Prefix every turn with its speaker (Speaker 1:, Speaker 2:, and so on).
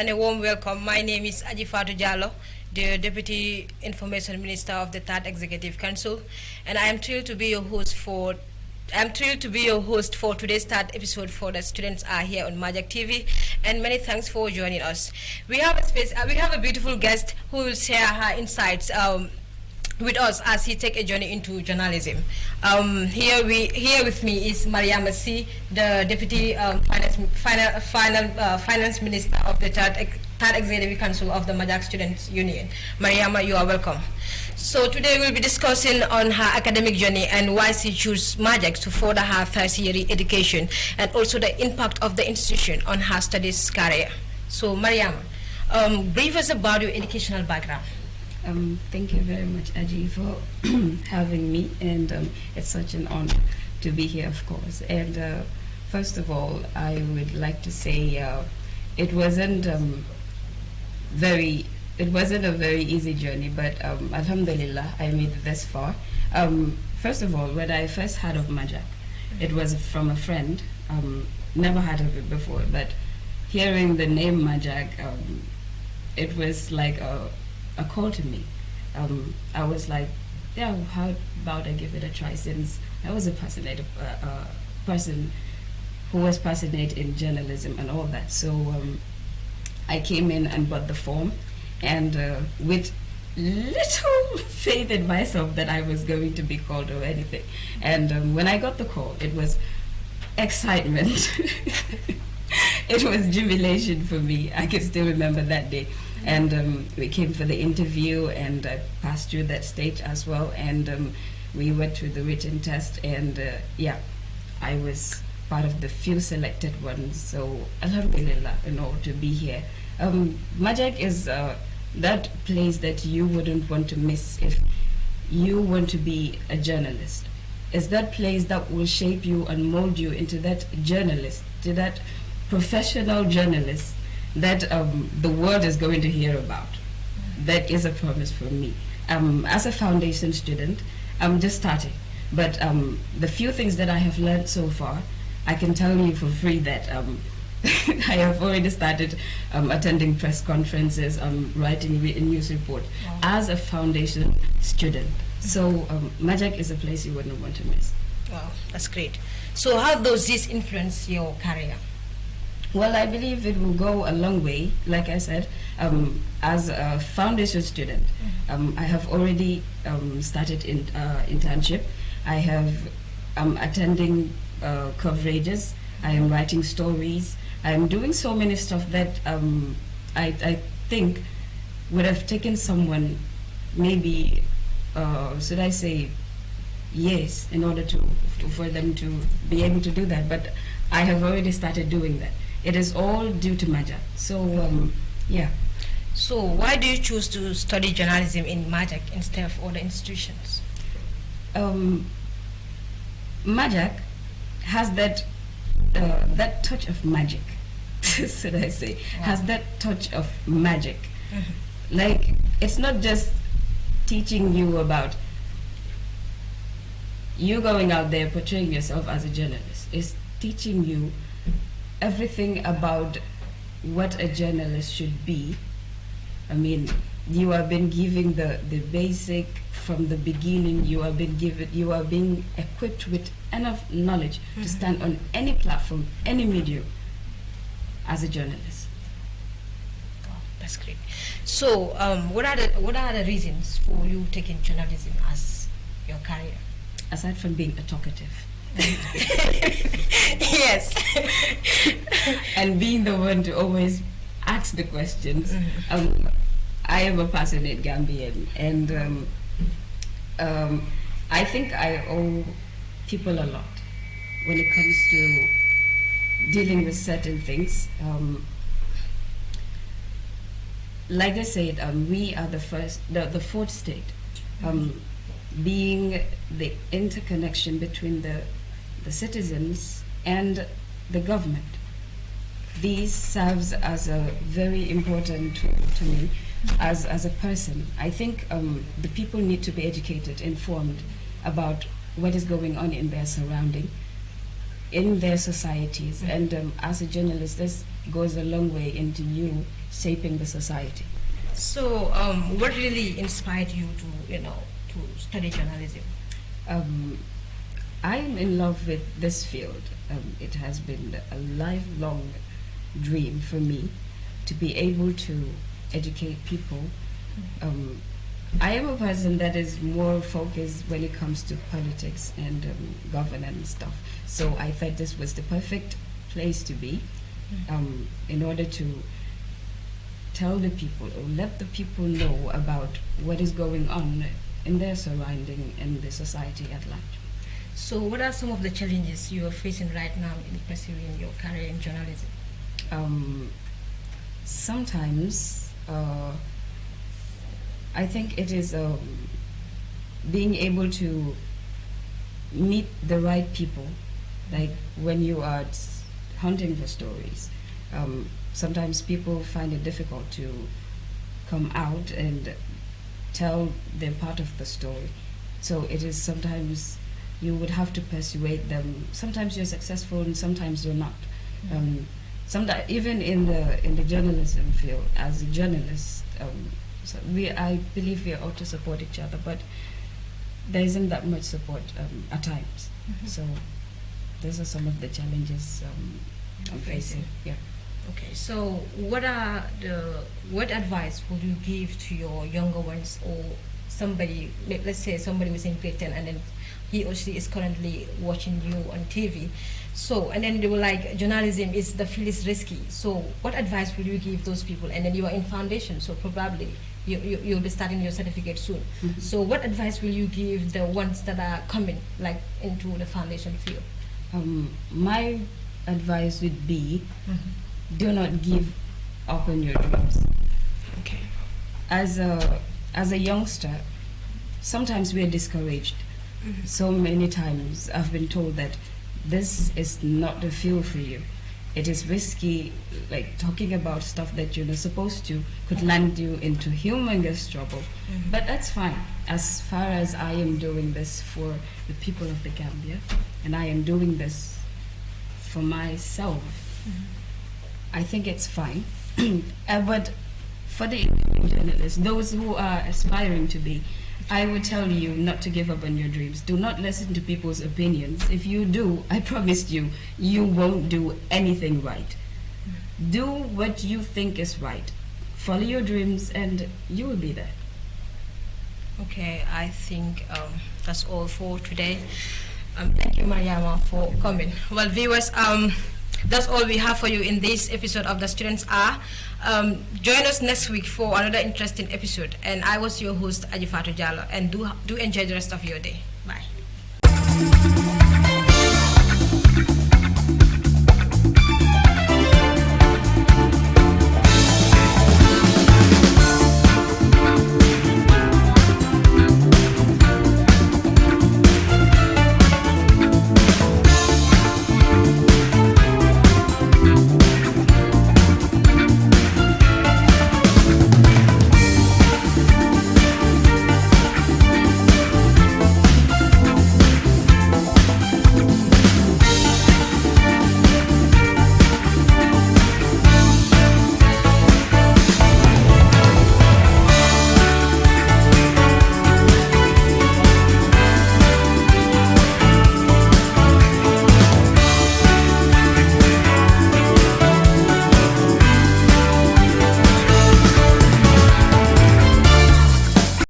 Speaker 1: and a warm welcome. My name is Ajifatu Jallo, the Deputy Information Minister of the Third Executive Council, and I am thrilled to be your host for today's third episode for the students are here on MAJaC TV, and many thanks for joining us. We have a beautiful guest who will share her insights with us as he take a journey into journalism. Here with me is MAJaC, the Deputy Finance Minister of the Third Executive Council of the MAJaC Students Union. Mariama, you are welcome. So today we'll be discussing on her academic journey and why she chose MAJaC to further her tertiary education, and also the impact of the institution on her studies career. So Mariama, brief us about your educational background.
Speaker 2: Thank you very much, Aji, for having me, and it's such an honor to be here, of course. And first of all, I would like to say it wasn't a very easy journey, but Alhamdulillah, I made it this far. First of all, when I first heard of MAJaC, it was from a friend. Never heard of it before, but hearing the name MAJaC, it was like a call to me. I was like, yeah, how about I give it a try, since I was a passionate person who was passionate in journalism and all that. So I came in and bought the form, and with little faith in myself that I was going to be called or anything. And when I got the call, it was excitement. It was jubilation for me. I can still remember that day. And we came for the interview, and I passed through that stage as well. And we went through the written test, and yeah, I was part of the few selected ones. So Alhamdulillah, to be here. MAJaC is that place that you wouldn't want to miss if you want to be a journalist. It's that place that will shape you and mold you into that journalist, to that professional journalist that the world is going to hear about. That is a promise for me. As a foundation student, I'm just starting, but the few things that I have learned so far, I can tell you for free that I have already started attending press conferences, writing news report. Wow. As a foundation student. So MAJaC is a place you wouldn't want to miss.
Speaker 1: Wow, that's great. So how does this influence your career?
Speaker 2: Well, I believe it will go a long way. Like I said, as a foundation student, I have already started in internship. I have attending coverages. I am writing stories. I am doing so many stuff that I think would have taken someone maybe, should I say, years in order for them to be able to do that. But I have already started doing that. It is all due to MAJaC. So, yeah.
Speaker 1: So why do you choose to study journalism in MAJaC instead of other institutions?
Speaker 2: MAJaC has that touch of magic, should I say. Wow. Has that touch of magic. Like, it's not just teaching you about you going out there portraying yourself as a journalist. It's teaching you everything about what a journalist should be. I mean, you have been given the basic from the beginning. You are being equipped with enough knowledge to stand on any platform, any medium, as a journalist.
Speaker 1: Wow, that's great. So, what are the reasons for you taking journalism as your career?
Speaker 2: Aside from being a talkative.
Speaker 1: Yes.
Speaker 2: And being the one to always ask the questions. I am a passionate Gambian, and I think I owe people a lot when it comes to dealing with certain things. Like I said, we are the fourth state, being the interconnection between the citizens and the government. This serves as a very important tool to me as a person. I think the people need to be educated, informed about what is going on in their surrounding. in their societies. And as a journalist, this goes a long way into you shaping the society.
Speaker 1: So, what really inspired you to study journalism?
Speaker 2: I'm in love with this field. It has been a lifelong dream for me to be able to educate people. I am a person that is more focused when it comes to politics and governance stuff. So I thought this was the perfect place to be in order to tell the people or let the people know about what is going on in their surrounding and the society at large.
Speaker 1: So what are some of the challenges you are facing right now in pursuing your career in journalism?
Speaker 2: Sometimes I think it is being able to meet the right people. Like when you are hunting for stories, sometimes people find it difficult to come out and tell their part of the story. So it is sometimes you would have to persuade them. Sometimes you're successful and sometimes you're not. Sometimes even in the journalism field, as a journalist, so I believe we ought to support each other, but there isn't that much support at times. So those are some of the challenges I'm facing. Yeah.
Speaker 1: Okay, so what advice would you give to your younger ones, or somebody, let's say somebody was in grade 10 and then he or she is currently watching you on TV, so, and then they were like, journalism is, the field is risky, so what advice would you give those people? And then you are in foundation, so probably you'll be starting your certificate soon. So what advice will you give the ones that are coming like into the foundation field?
Speaker 2: My advice would be, do not give up on your dreams.
Speaker 1: Okay.
Speaker 2: As a youngster, sometimes we are discouraged. So many times I've been told that this is not the field for you. It is risky, like talking about stuff that you're not supposed to could land you into humongous trouble. But that's fine. As far as I am doing this for the people of the Gambia, and I am doing this for myself, I think it's fine. But for the journalists, those who are aspiring to be, I would tell you not to give up on your dreams. Do not listen to people's opinions. If you do, I promise you, you won't do anything right. Do what you think is right. Follow your dreams and you will be there.
Speaker 1: Okay, I think that's all for today. Thank you, Mariama, for coming. Well, viewers, that's all we have for you in this episode of The Students Are. Join us next week for another interesting episode. And I was your host, Ajifatu Jallo. And do enjoy the rest of your day. Bye.